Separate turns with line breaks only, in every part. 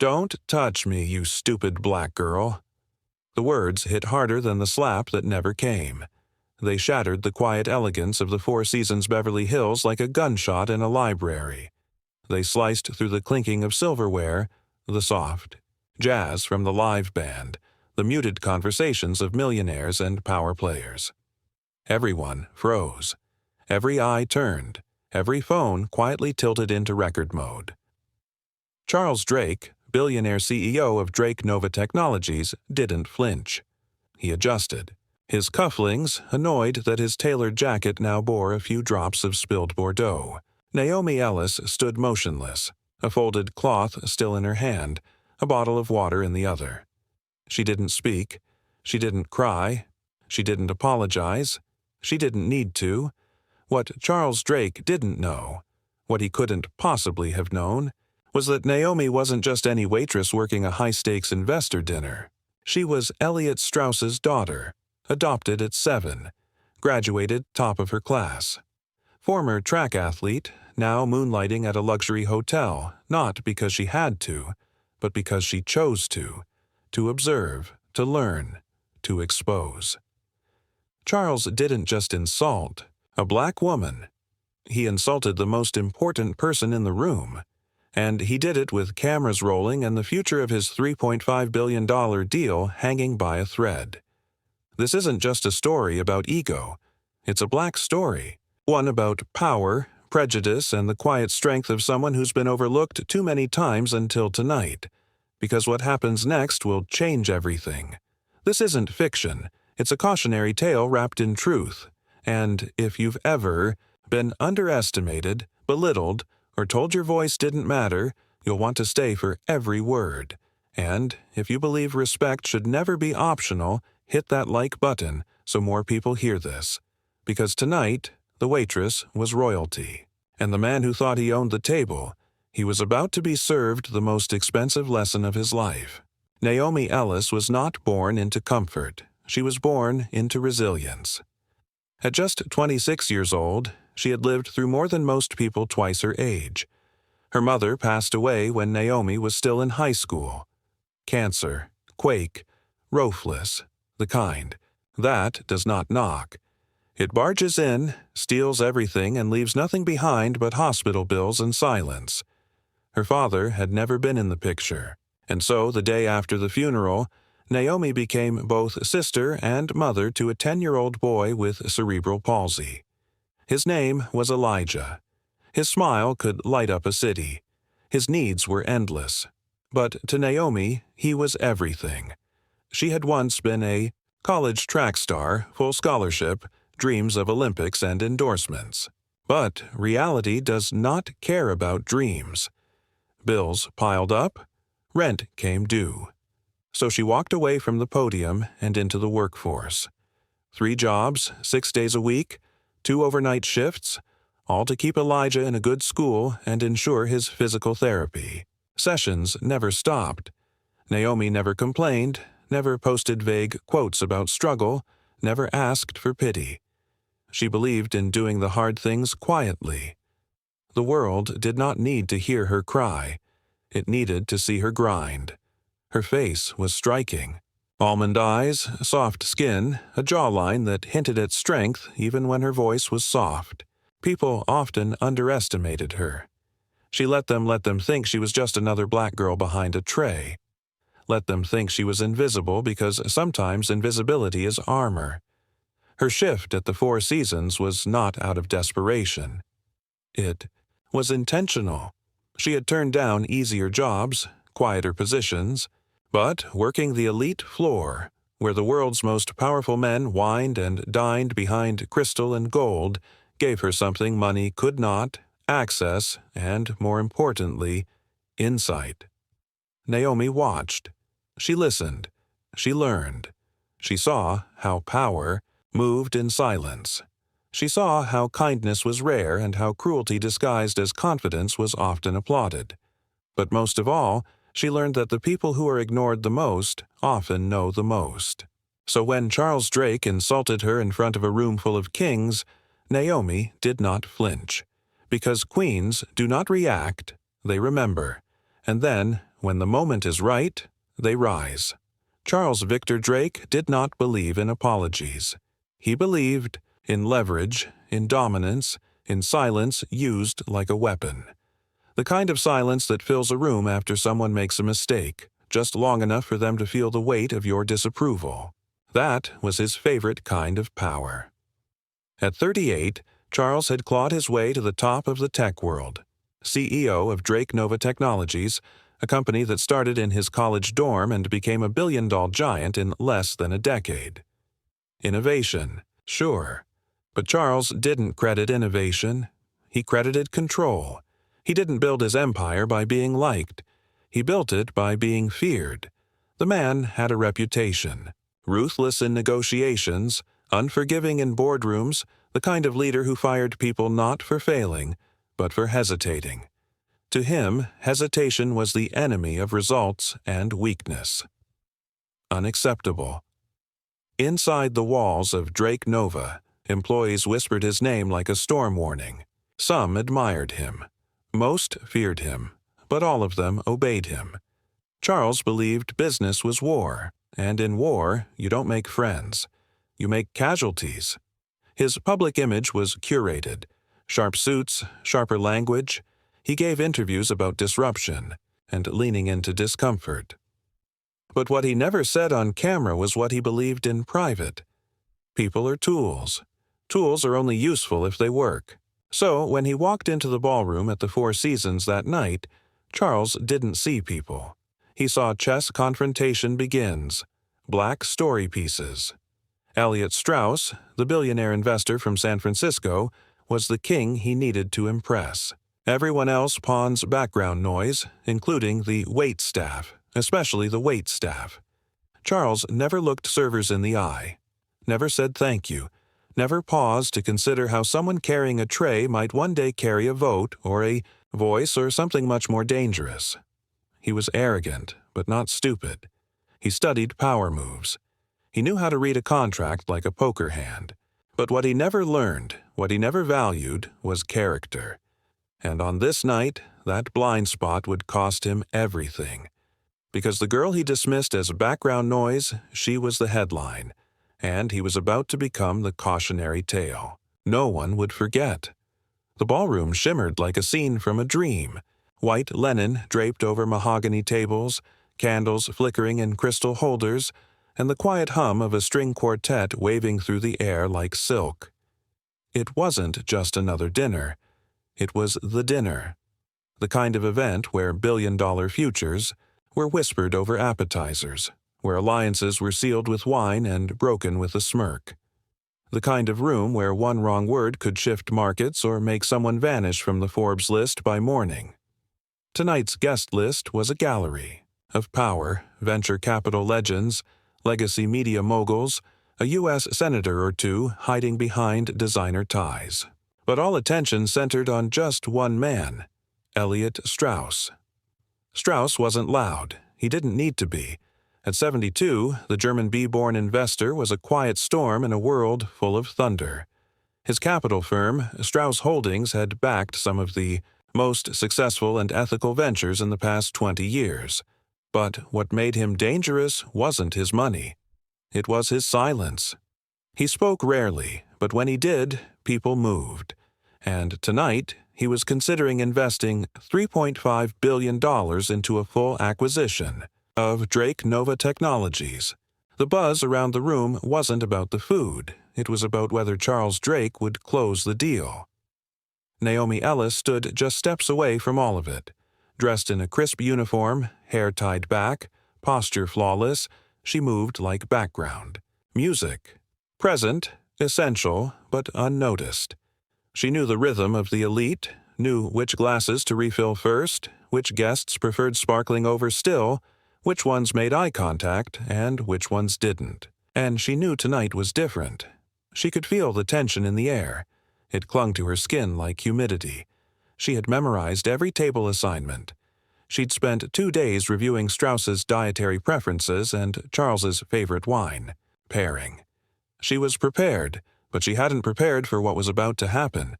"Don't touch me, you stupid black girl." The words hit harder than the slap that never came. They shattered the quiet elegance of the Four Seasons Beverly Hills like a gunshot in a library. They sliced through the clinking of silverware, the soft jazz from the live band, the muted conversations of millionaires and power players. Everyone froze. Every eye turned. Every phone quietly tilted into record mode. Charles Drake, billionaire CEO of Drake Nova Technologies, didn't flinch. He adjusted. His cufflinks annoyed that his tailored jacket now bore a few drops of spilled Bordeaux. Naomi Ellis stood motionless, a folded cloth still in her hand, a bottle of water in the other. She didn't speak. She didn't cry. She didn't apologize. She didn't need to. What Charles Drake didn't know, what he couldn't possibly have known, was that Naomi wasn't just any waitress working a high-stakes investor dinner. She was Elliot Strauss's daughter, adopted at 7, graduated top of her class. Former track athlete, now moonlighting at a luxury hotel, not because she had to, but because she chose to observe, to learn, to expose. Charles didn't just insult a black woman. He insulted the most important person in the room. And he did it with cameras rolling and the future of his $3.5 billion deal hanging by a thread. This isn't just a story about ego. It's a black story, one about power, prejudice, and the quiet strength of someone who's been overlooked too many times until tonight. Because what happens next will change everything. This isn't fiction. It's a cautionary tale wrapped in truth. And if you've ever been underestimated, belittled, or told your voice didn't matter, you'll want to stay for every word. And if you believe respect should never be optional, hit that like button so more people hear this. Because tonight, the waitress was royalty. And the man who thought he owned the table, he was about to be served the most expensive lesson of his life. Naomi Ellis was not born into comfort. She was born into resilience. At just 26 years old, she had lived through more than most people twice her age. Her mother passed away when Naomi was still in high school. Cancer, quake, roofless, the kind. That does not knock. It barges in, steals everything, and leaves nothing behind but hospital bills and silence. Her father had never been in the picture, and so the day after the funeral, Naomi became both sister and mother to a 10-year-old boy with cerebral palsy. His name was Elijah. His smile could light up a city. His needs were endless. But to Naomi, he was everything. She had once been a college track star, full scholarship, dreams of Olympics and endorsements. But reality does not care about dreams. Bills piled up, rent came due. So she walked away from the podium and into the workforce. 3 jobs, 6 days a week, 2 overnight shifts, all to keep Elijah in a good school and ensure his physical therapy. Sessions never stopped. Naomi never complained, never posted vague quotes about struggle, never asked for pity. She believed in doing the hard things quietly. The world did not need to hear her cry. It needed to see her grind. Her face was striking. Almond eyes, soft skin, a jawline that hinted at strength even when her voice was soft. People often underestimated her. She let them think she was just another black girl behind a tray. Let them think she was invisible because sometimes invisibility is armor. Her shift at the Four Seasons was not out of desperation. It was intentional. She had turned down easier jobs, quieter positions, but working the elite floor, where the world's most powerful men wined and dined behind crystal and gold, gave her something money could not, access, and, more importantly, insight. Naomi watched. She listened. She learned. She saw how power moved in silence. She saw how kindness was rare and how cruelty disguised as confidence was often applauded. But most of all, she learned that the people who are ignored the most often know the most. So when Charles Drake insulted her in front of a room full of kings, Naomi did not flinch. Because queens do not react, they remember. And then, when the moment is right, they rise. Charles Victor Drake did not believe in apologies. He believed in leverage, in dominance, in silence used like a weapon. The kind of silence that fills a room after someone makes a mistake, just long enough for them to feel the weight of your disapproval. That was his favorite kind of power. At 38, Charles had clawed his way to the top of the tech world. CEO of Drake Nova Technologies, a company that started in his college dorm and became a billion-dollar giant in less than a decade. Innovation, sure. But Charles didn't credit innovation. He credited control. He didn't build his empire by being liked. He built it by being feared. The man had a reputation. Ruthless in negotiations, unforgiving in boardrooms, the kind of leader who fired people not for failing, but for hesitating. To him, hesitation was the enemy of results and weakness. Unacceptable. Inside the walls of Drake Nova, employees whispered his name like a storm warning. Some admired him. Most feared him, but all of them obeyed him. Charles believed business was war, and in war, you don't make friends. You make casualties. His public image was curated. Sharp suits, sharper language. He gave interviews about disruption and leaning into discomfort. But what he never said on camera was what he believed in private. People are tools. Tools are only useful if they work. So, when he walked into the ballroom at the Four Seasons that night, Charles didn't see people. He saw chess confrontation begins, black story pieces. Elliot Strauss, the billionaire investor from San Francisco, was the king he needed to impress. Everyone else pawns background noise, including the wait staff, especially the wait staff. Charles never looked servers in the eye, never said thank you, never paused to consider how someone carrying a tray might one day carry a vote or a voice or something much more dangerous. He was arrogant, but not stupid. He studied power moves. He knew how to read a contract like a poker hand. But what he never learned, what he never valued, was character. And on this night, that blind spot would cost him everything. Because the girl he dismissed as background noise, she was the headline. And he was about to become the cautionary tale. No one would forget. The ballroom shimmered like a scene from a dream. White linen draped over mahogany tables, candles flickering in crystal holders, and the quiet hum of a string quartet waving through the air like silk. It wasn't just another dinner. It was the dinner. The kind of event where billion-dollar futures were whispered over appetizers, where alliances were sealed with wine and broken with a smirk. The kind of room where one wrong word could shift markets or make someone vanish from the Forbes list by morning. Tonight's guest list was a gallery of power, venture capital legends, legacy media moguls, a U.S. senator or two hiding behind designer ties. But all attention centered on just one man, Elliot Strauss. Strauss wasn't loud. He didn't need to be. At 72, the German bee-born investor was a quiet storm in a world full of thunder. His capital firm, Strauss Holdings, had backed some of the most successful and ethical ventures in the past 20 years. But what made him dangerous wasn't his money. It was his silence. He spoke rarely, but when he did, people moved. And tonight, he was considering investing $3.5 billion into a full acquisition of Drake Nova Technologies. The buzz around the room wasn't about the food. It was about whether Charles Drake would close the deal. Naomi Ellis stood just steps away from all of it. Dressed in a crisp uniform, hair tied back, posture flawless, she moved like background. Music. Present, essential, but unnoticed. She knew the rhythm of the elite, knew which glasses to refill first, which guests preferred sparkling over still, which ones made eye contact, and which ones didn't. And she knew tonight was different. She could feel the tension in the air. It clung to her skin like humidity. She had memorized every table assignment. She'd spent 2 days reviewing Strauss's dietary preferences and Charles's favorite wine, pairing. She was prepared, but she hadn't prepared for what was about to happen.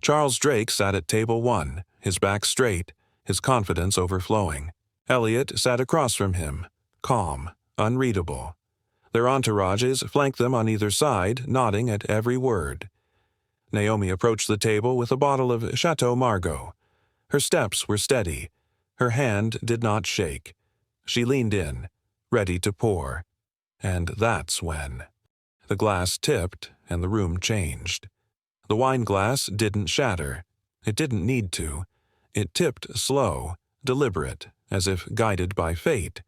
Charles Drake sat at table 1, his back straight, his confidence overflowing. Elliot sat across from him, calm, unreadable. Their entourages flanked them on either side, nodding at every word. Naomi approached the table with a bottle of Chateau Margaux. Her steps were steady. Her hand did not shake. She leaned in, ready to pour. And that's when. The glass tipped, and the room changed. The wine glass didn't shatter. It didn't need to. It tipped slow, deliberate, as if guided by fate.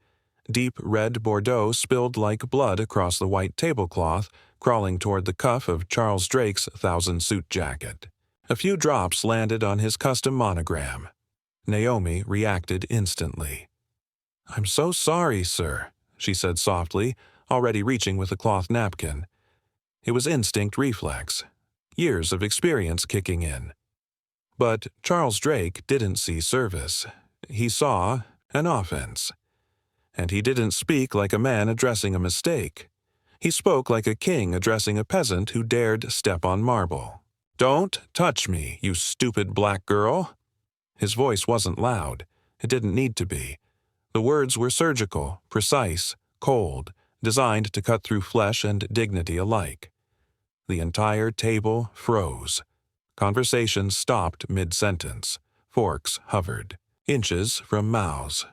Deep red Bordeaux spilled like blood across the white tablecloth, crawling toward the cuff of Charles Drake's thousand-suit jacket. A few drops landed on his custom monogram. Naomi reacted instantly. "I'm so sorry, sir," she said softly, already reaching with a cloth napkin. It was instinct reflex, years of experience kicking in. But Charles Drake didn't see service. He saw an offense. And he didn't speak like a man addressing a mistake. He spoke like a king addressing a peasant who dared step on marble. "Don't touch me, you stupid black girl." His voice wasn't loud. It didn't need to be. The words were surgical, precise, cold, designed to cut through flesh and dignity alike. The entire table froze. Conversation stopped mid-sentence. Forks hovered, inches from mouths.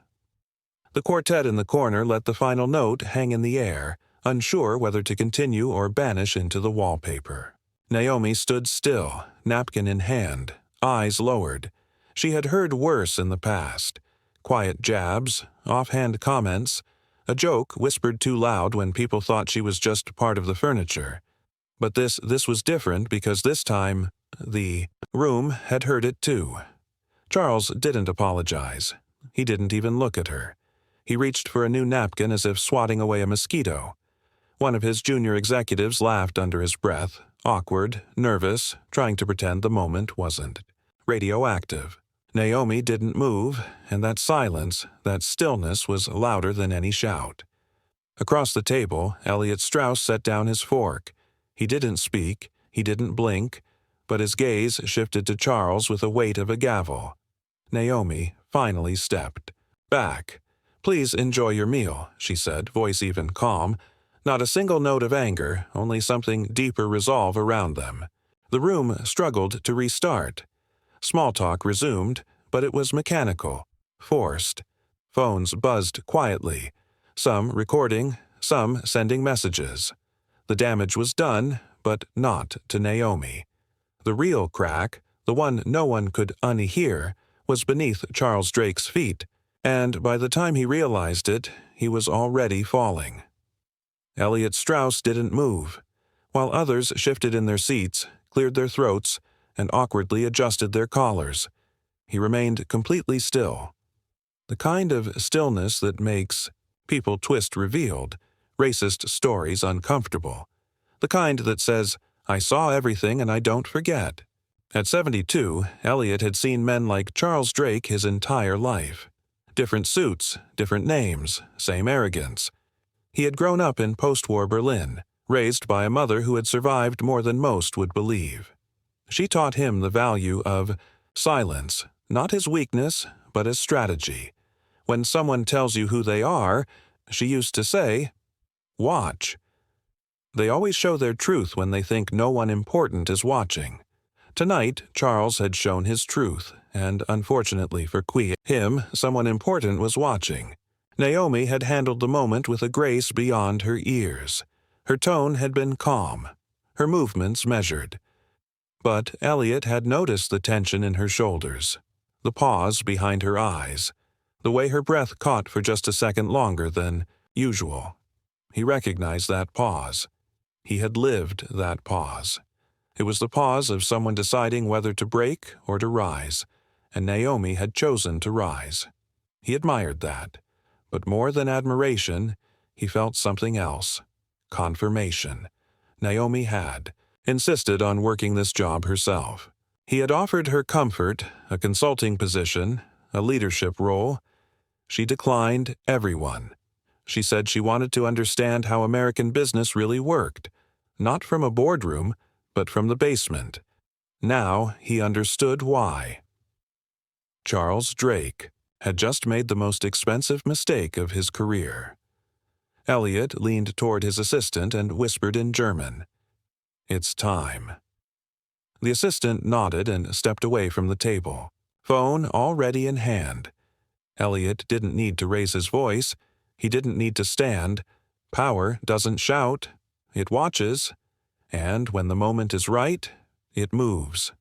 The quartet in the corner let the final note hang in the air, unsure whether to continue or banish into the wallpaper. Naomi stood still, napkin in hand, eyes lowered. She had heard worse in the past. Quiet jabs, offhand comments, a joke whispered too loud when people thought she was just part of the furniture. But this was different because this time, the room had heard it too. Charles didn't apologize. He didn't even look at her. He reached for a new napkin as if swatting away a mosquito. One of his junior executives laughed under his breath, awkward, nervous, trying to pretend the moment wasn't radioactive. Naomi didn't move, and that silence, that stillness was louder than any shout. Across the table, Elliot Strauss set down his fork. He didn't speak, he didn't blink, but his gaze shifted to Charles with the weight of a gavel. Naomi finally stepped back. "Please enjoy your meal," she said, voice even calm. Not a single note of anger, only something deeper resolve around them. The room struggled to restart. Small talk resumed, but it was mechanical, forced. Phones buzzed quietly, some recording, some sending messages. The damage was done, but not to Naomi. The real crack, the one no one could unhear, was beneath Charles Drake's feet, and by the time he realized it, he was already falling. Elliot Strauss didn't move, while others shifted in their seats, cleared their throats, and awkwardly adjusted their collars. He remained completely still. The kind of stillness that makes people twist revealed, racist stories uncomfortable. The kind that says, "I saw everything and I don't forget." At 72, Elliot had seen men like Charles Drake his entire life. Different suits, different names, same arrogance. He had grown up in post-war Berlin, raised by a mother who had survived more than most would believe. She taught him the value of silence, not as weakness, but as strategy. When someone tells you who they are, she used to say, "Watch." They always show their truth when they think no one important is watching. Tonight, Charles had shown his truth, and unfortunately for him, someone important was watching. Naomi had handled the moment with a grace beyond her years. Her tone had been calm, her movements measured. But Elliot had noticed the tension in her shoulders, the pause behind her eyes, the way her breath caught for just a second longer than usual. He recognized that pause. He had lived that pause. It was the pause of someone deciding whether to break or to rise, and Naomi had chosen to rise. He admired that, but more than admiration, he felt something else. Confirmation. Naomi had insisted on working this job herself. He had offered her comfort, a consulting position, a leadership role. She declined everyone. She said she wanted to understand how American business really worked, not from a boardroom, but from the basement. Now he understood why. Charles Drake had just made the most expensive mistake of his career. Elliot leaned toward his assistant and whispered in German, "It's time." The assistant nodded and stepped away from the table, phone already in hand. Elliot didn't need to raise his voice. He didn't need to stand. Power doesn't shout. It watches. And when the moment is right, it moves.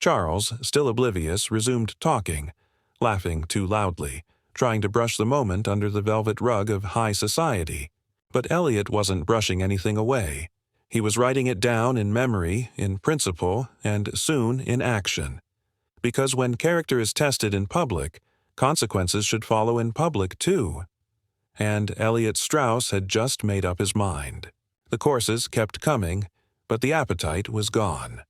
Charles, still oblivious, resumed talking, laughing too loudly, trying to brush the moment under the velvet rug of high society. But Elliot wasn't brushing anything away. He was writing it down in memory, in principle, and soon in action. Because when character is tested in public, consequences should follow in public too. And Elliot Strauss had just made up his mind. The courses kept coming, but the appetite was gone.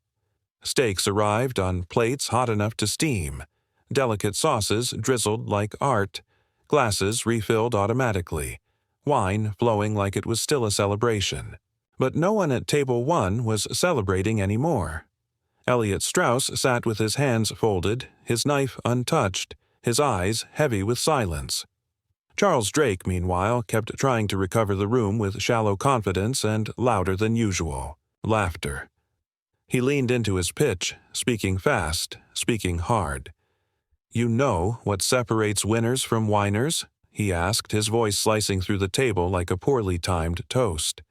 Steaks arrived on plates hot enough to steam, delicate sauces drizzled like art, glasses refilled automatically, wine flowing like it was still a celebration. But no one at table 1 was celebrating anymore. Elliot Strauss sat with his hands folded, his knife untouched, his eyes heavy with silence. Charles Drake, meanwhile, kept trying to recover the room with shallow confidence and louder than usual laughter. He leaned into his pitch, speaking fast, speaking hard. "You know what separates winners from whiners?" he asked, his voice slicing through the table like a poorly timed toast.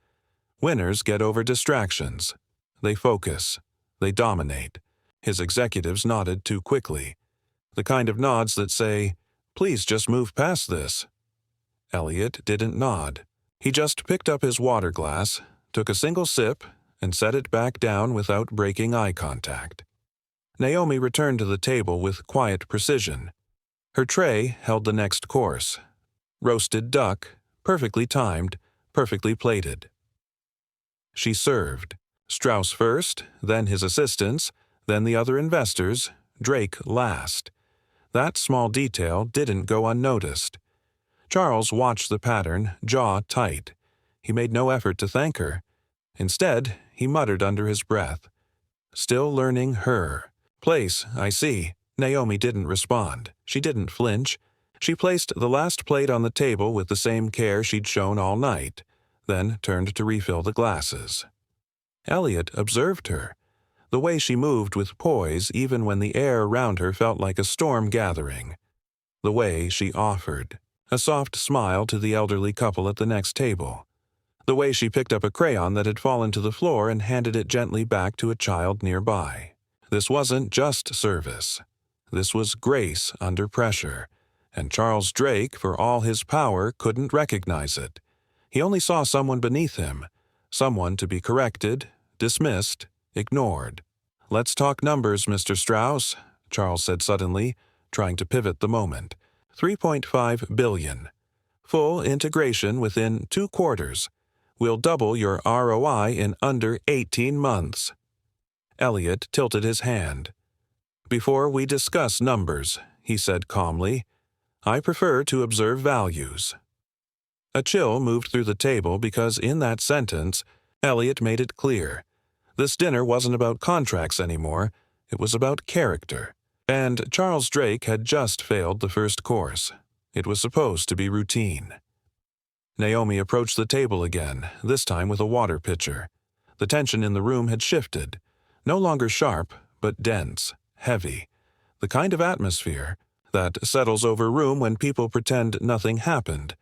"Winners get over distractions. They focus. They dominate." His executives nodded too quickly. The kind of nods that say, "Please just move past this." Elliot didn't nod. He just picked up his water glass, took a single sip, and set it back down without breaking eye contact. Naomi returned to the table with quiet precision. Her tray held the next course. Roasted duck, perfectly timed, perfectly plated. She served. Strauss first, then his assistants, then the other investors, Drake last. That small detail didn't go unnoticed. Charles watched the pattern, jaw tight. He made no effort to thank her. Instead, he muttered under his breath, "Still learning her. Place, I see." Naomi didn't respond. She didn't flinch. She placed the last plate on the table with the same care she'd shown all night, then turned to refill the glasses. Elliot observed her. The way she moved with poise even when the air around her felt like a storm gathering. The way she offered. A soft smile to the elderly couple at the next table. The way she picked up a crayon that had fallen to the floor and handed it gently back to a child nearby. This wasn't just service. This was grace under pressure, and Charles Drake, for all his power, couldn't recognize it. He only saw someone beneath him, someone to be corrected, dismissed, ignored. "Let's talk numbers, Mr. Strauss," Charles said suddenly, trying to pivot the moment. 3.5 billion. Full integration within 2 quarters. We'll double your ROI in under 18 months. Elliot tilted his hand. "Before we discuss numbers," he said calmly, "I prefer to observe values." A chill moved through the table because in that sentence, Elliot made it clear. This dinner wasn't about contracts anymore. It was about character. And Charles Drake had just failed the first course. It was supposed to be routine. Naomi approached the table again, this time with a water pitcher. The tension in the room had shifted. No longer sharp, but dense, heavy. The kind of atmosphere that settles over a room when people pretend nothing happened,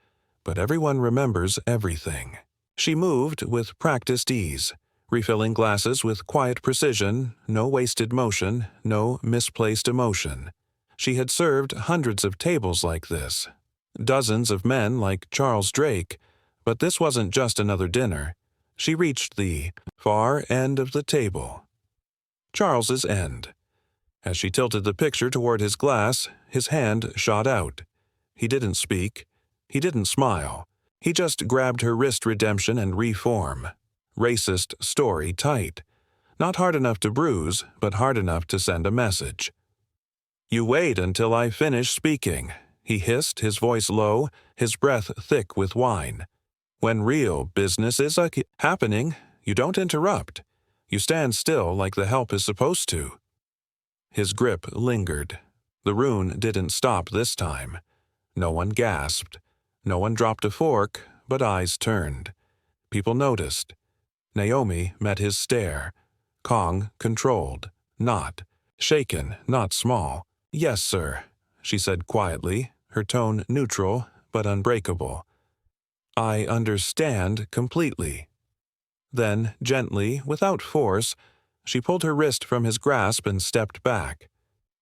but everyone remembers everything. She moved with practiced ease, refilling glasses with quiet precision, no wasted motion, no misplaced emotion. She had served hundreds of tables like this, dozens of men like Charles Drake, but this wasn't just another dinner. She reached the far end of the table. Charles's end. As she tilted the picture toward his glass, his hand shot out. He didn't speak. He didn't smile. He just grabbed her wrist redemption and reform. Racist story tight. Not hard enough to bruise, but hard enough to send a message. "You wait until I finish speaking," he hissed, his voice low, his breath thick with wine. "When real business is happening, you don't interrupt. You stand still like the help is supposed to." His grip lingered. The rune didn't stop this time. No one gasped. No one dropped a fork, but eyes turned. People noticed. Naomi met his stare. Kong controlled, not. Shaken, not small. "Yes, sir," she said quietly, her tone neutral but unbreakable. "I understand completely." Then, gently, without force, she pulled her wrist from his grasp and stepped back.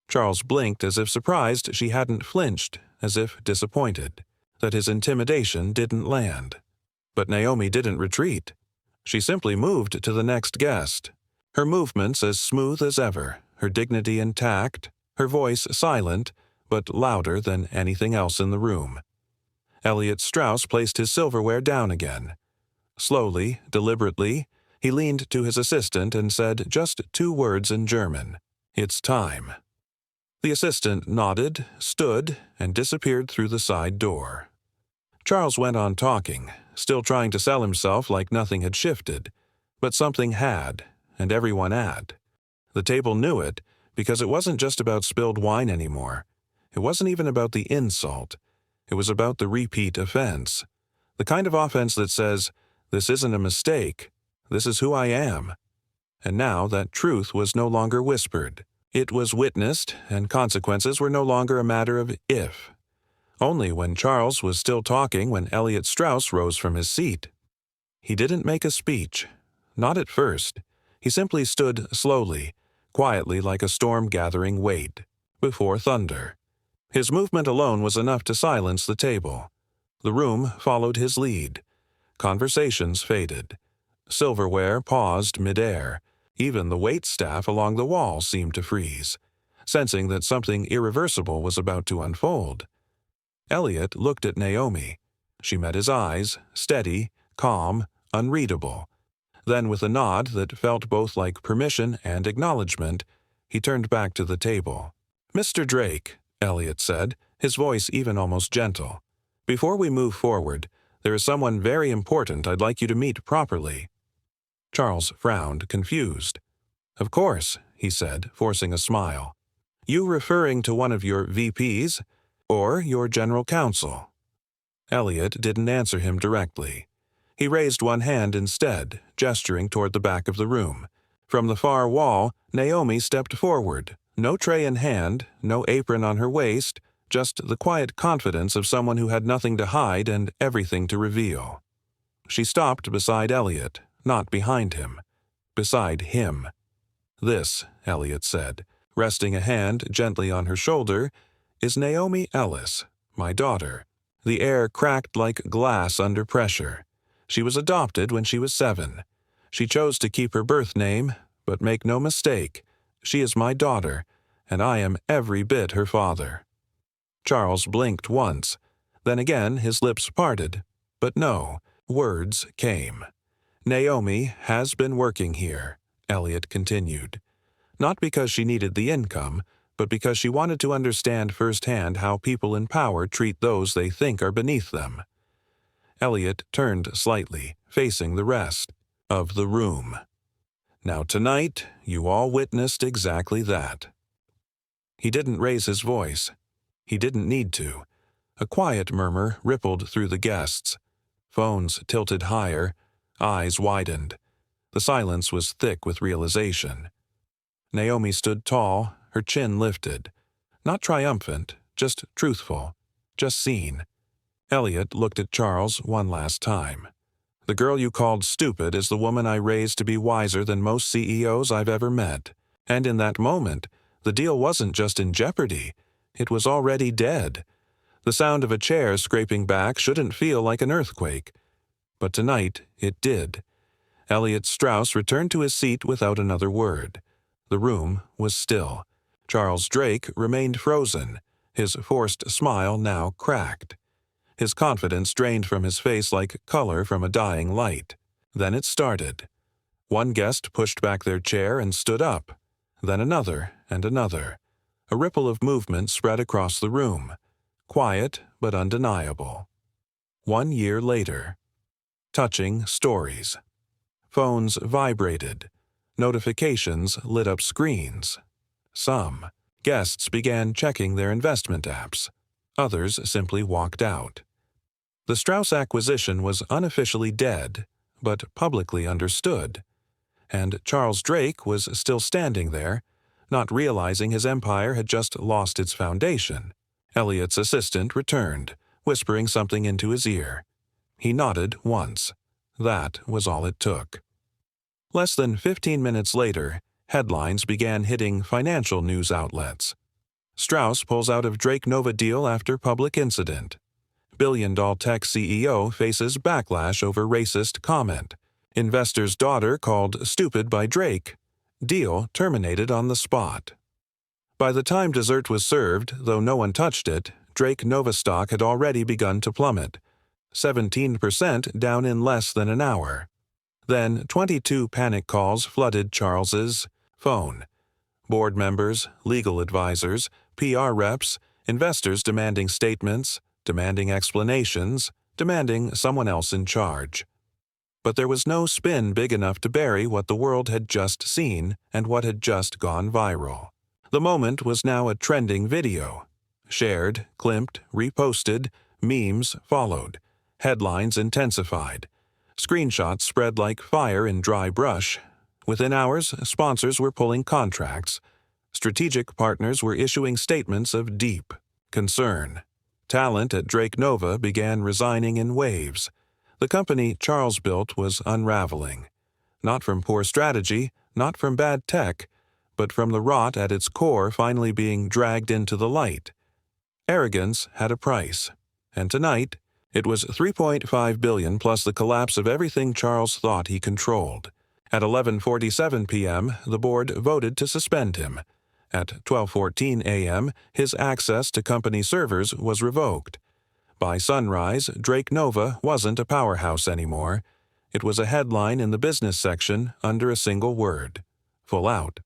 Charles blinked as if surprised she hadn't flinched, as if disappointed, that his intimidation didn't land. But Naomi didn't retreat. She simply moved to the next guest, her movements as smooth as ever, her dignity intact, her voice silent, but louder than anything else in the room. Elliot Strauss placed his silverware down again. Slowly, deliberately, he leaned to his assistant and said just 2 words in German. "It's time." The assistant nodded, stood, and disappeared through the side door. Charles went on talking, still trying to sell himself like nothing had shifted, but something had, and everyone had. The table knew it, because it wasn't just about spilled wine anymore. It wasn't even about the insult. It was about the repeat offense. The kind of offense that says, "This isn't a mistake. This is who I am." And now that truth was no longer whispered. It was witnessed, and consequences were no longer a matter of if. Only when Charles was still talking when Elliot Strauss rose from his seat. He didn't make a speech. Not at first. He simply stood slowly, quietly like a storm-gathering weight, before thunder. His movement alone was enough to silence the table. The room followed his lead. Conversations faded. Silverware paused midair. Even the waitstaff along the wall seemed to freeze, sensing that something irreversible was about to unfold. Elliot looked at Naomi. She met his eyes, steady, calm, unreadable. Then, with a nod that felt both like permission and acknowledgement, he turned back to the table. "Mr. Drake," Elliot said, his voice even almost gentle, "before we move forward, there is someone very important I'd like you to meet properly." Charles frowned, confused. "Of course," he said, forcing a smile. "You referring to one of your VPs, or your general counsel?" Elliot didn't answer him directly. He raised one hand instead, gesturing toward the back of the room. From the far wall, Naomi stepped forward, no tray in hand, no apron on her waist, just the quiet confidence of someone who had nothing to hide and everything to reveal. She stopped beside Elliot, not behind him. Beside him. "This," Elliot said, resting a hand gently on her shoulder, "is Naomi Ellis, my daughter." The air cracked like glass under pressure. She was adopted when she was 7. She chose to keep her birth name, but make no mistake, she is my daughter, and I am every bit her father. Charles blinked once. Then again his lips parted. But no, words came. "Naomi has been working here," Elliot continued. "Not because she needed the income, but because she wanted to understand firsthand how people in power treat those they think are beneath them." Elliot turned slightly, facing the rest of the room. "Now tonight, you all witnessed exactly that." He didn't raise his voice. He didn't need to. A quiet murmur rippled through the guests. Phones tilted higher, eyes widened. The silence was thick with realization. Naomi stood tall, her chin lifted. Not triumphant, just truthful, just seen. Elliot looked at Charles one last time. "The girl you called stupid is the woman I raised to be wiser than most CEOs I've ever met. And in that moment, the deal wasn't just in jeopardy. It was already dead. The sound of a chair scraping back shouldn't feel like an earthquake. But tonight, it did." Elliot Strauss returned to his seat without another word. The room was still. Charles Drake remained frozen, his forced smile now cracked. His confidence drained from his face like color from a dying light. Then it started. One guest pushed back their chair and stood up. Then another and another. A ripple of movement spread across the room. Quiet but undeniable. 1 year later. Touching stories. Phones vibrated. Notifications lit up screens. Some. Guests began checking their investment apps. Others simply walked out. The Strauss acquisition was unofficially dead, but publicly understood. And Charles Drake was still standing there, not realizing his empire had just lost its foundation. Elliot's assistant returned, whispering something into his ear. He nodded once. That was all it took. Less than 15 minutes later, headlines began hitting financial news outlets. Strauss pulls out of Drake Nova deal after public incident. Billion-dollar tech CEO faces backlash over racist comment. Investor's daughter called stupid by Drake. Deal terminated on the spot. By the time dessert was served, though no one touched it, Drake Nova stock had already begun to plummet. 17% down in less than an hour. Then 22 panic calls flooded Charles's phone. Board members, legal advisors, PR reps, investors demanding statements, demanding explanations, demanding someone else in charge. But there was no spin big enough to bury what the world had just seen and what had just gone viral. The moment was now a trending video. Shared, clipped, reposted, memes followed. Headlines intensified. Screenshots spread like fire in dry brush. Within hours, sponsors were pulling contracts. Strategic partners were issuing statements of deep concern. Talent at Drake Nova began resigning in waves. The company Charles built was unraveling. Not from poor strategy, not from bad tech, but from the rot at its core finally being dragged into the light. Arrogance had a price. And tonight, it was $3.5 billion plus the collapse of everything Charles thought he controlled. At 11:47 p.m., the board voted to suspend him. At 12:14 a.m., his access to company servers was revoked. By sunrise, Drake Nova wasn't a powerhouse anymore. It was a headline in the business section under a single word: full out.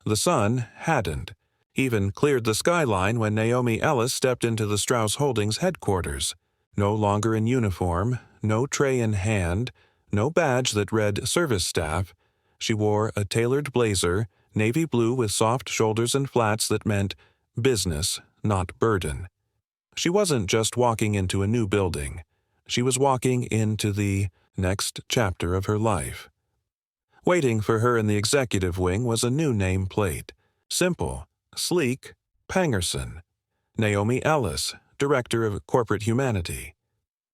The sun hadn't even cleared the skyline when Naomi Ellis stepped into the Strauss Holdings headquarters. No longer in uniform, no tray in hand, no badge that read service staff. She wore a tailored blazer, navy blue with soft shoulders and flats that meant business, not burden. She wasn't just walking into a new building. She was walking into the next chapter of her life. Waiting for her in the executive wing was a new nameplate. Simple, sleek, Pangerson. Naomi Ellis, Director of Corporate Humanity.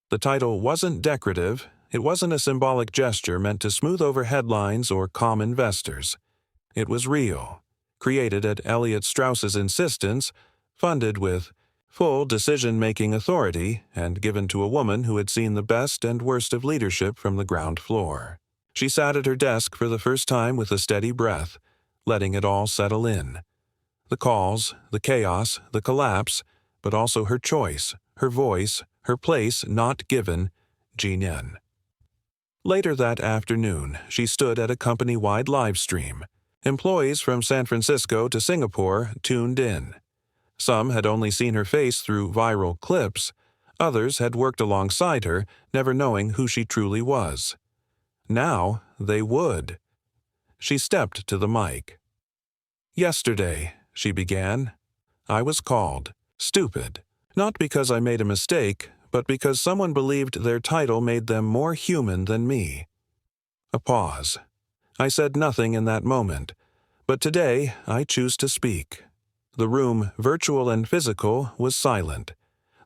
The title wasn't decorative. It wasn't a symbolic gesture meant to smooth over headlines or calm investors. It was real, created at Elliot Strauss's insistence, funded with full decision-making authority, and given to a woman who had seen the best and worst of leadership from the ground floor. She sat at her desk for the first time with a steady breath, letting it all settle in. The calls, the chaos, the collapse, but also her choice, her voice, her place not given, Jean. Later that afternoon, she stood at a company-wide live stream. Employees from San Francisco to Singapore tuned in. Some had only seen her face through viral clips. Others had worked alongside her, never knowing who she truly was. Now they would. She stepped to the mic. "Yesterday," she began, "I was called stupid. Not because I made a mistake, but because someone believed their title made them more human than me." A pause. I said nothing in that moment, but today I choose to speak. The room, virtual and physical, was silent.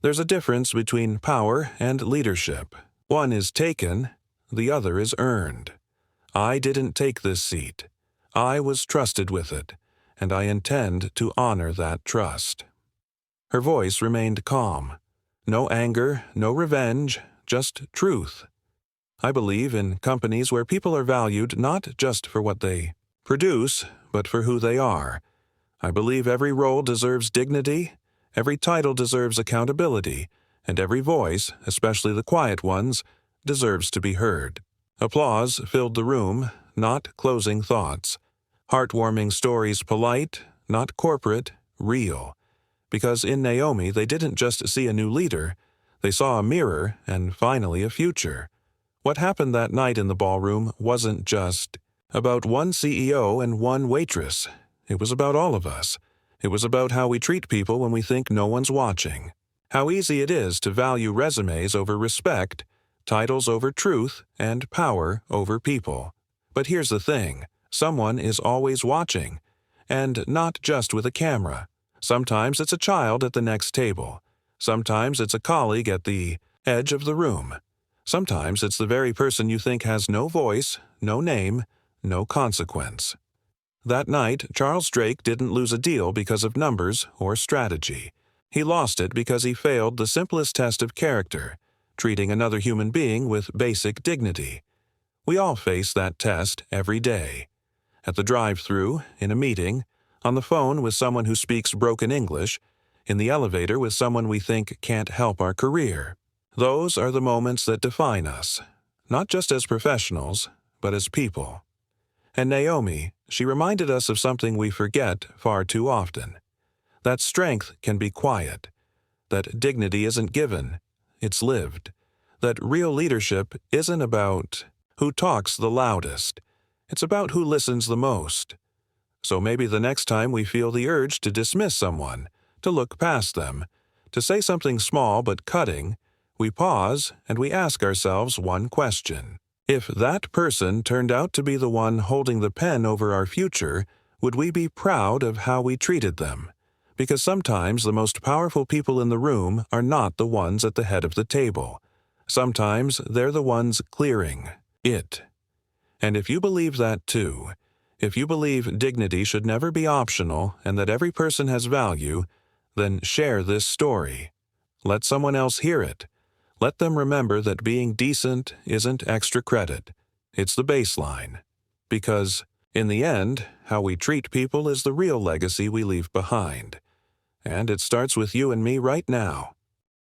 There's a difference between power and leadership. One is taken, the other is earned. I didn't take this seat. I was trusted with it, and I intend to honor that trust. Her voice remained calm. No anger, no revenge, just truth. I believe in companies where people are valued not just for what they produce, but for who they are. I believe every role deserves dignity, every title deserves accountability, and every voice, especially the quiet ones, deserves to be heard. Applause filled the room, not closing thoughts. Heartwarming stories polite, not corporate, real. Because in Naomi they didn't just see a new leader, they saw a mirror and finally a future. What happened that night in the ballroom wasn't just about one CEO and one waitress. It was about all of us. It was about how we treat people when we think no one's watching, how easy it is to value resumes over respect, titles over truth, and power over people. But here's the thing, someone is always watching, and not just with a camera. Sometimes it's a child at the next table. Sometimes it's a colleague at the edge of the room. Sometimes it's the very person you think has no voice, no name, no consequence. That night, Charles Drake didn't lose a deal because of numbers or strategy. He lost it because he failed the simplest test of character, treating another human being with basic dignity. We all face that test every day. At the drive-thru, in a meeting, on the phone with someone who speaks broken English, in the elevator with someone we think can't help our career. Those are the moments that define us, not just as professionals, but as people. And Naomi, she reminded us of something we forget far too often. That strength can be quiet. That dignity isn't given, it's lived. That real leadership isn't about who talks the loudest. It's about who listens the most. So maybe the next time we feel the urge to dismiss someone, to look past them, to say something small but cutting, we pause and we ask ourselves one question. If that person turned out to be the one holding the pen over our future, would we be proud of how we treated them? Because sometimes the most powerful people in the room are not the ones at the head of the table. Sometimes they're the ones clearing it. And if you believe that too, if you believe dignity should never be optional and that every person has value, then share this story. Let someone else hear it. Let them remember that being decent isn't extra credit. It's the baseline. Because, in the end, how we treat people is the real legacy we leave behind. And it starts with you and me right now.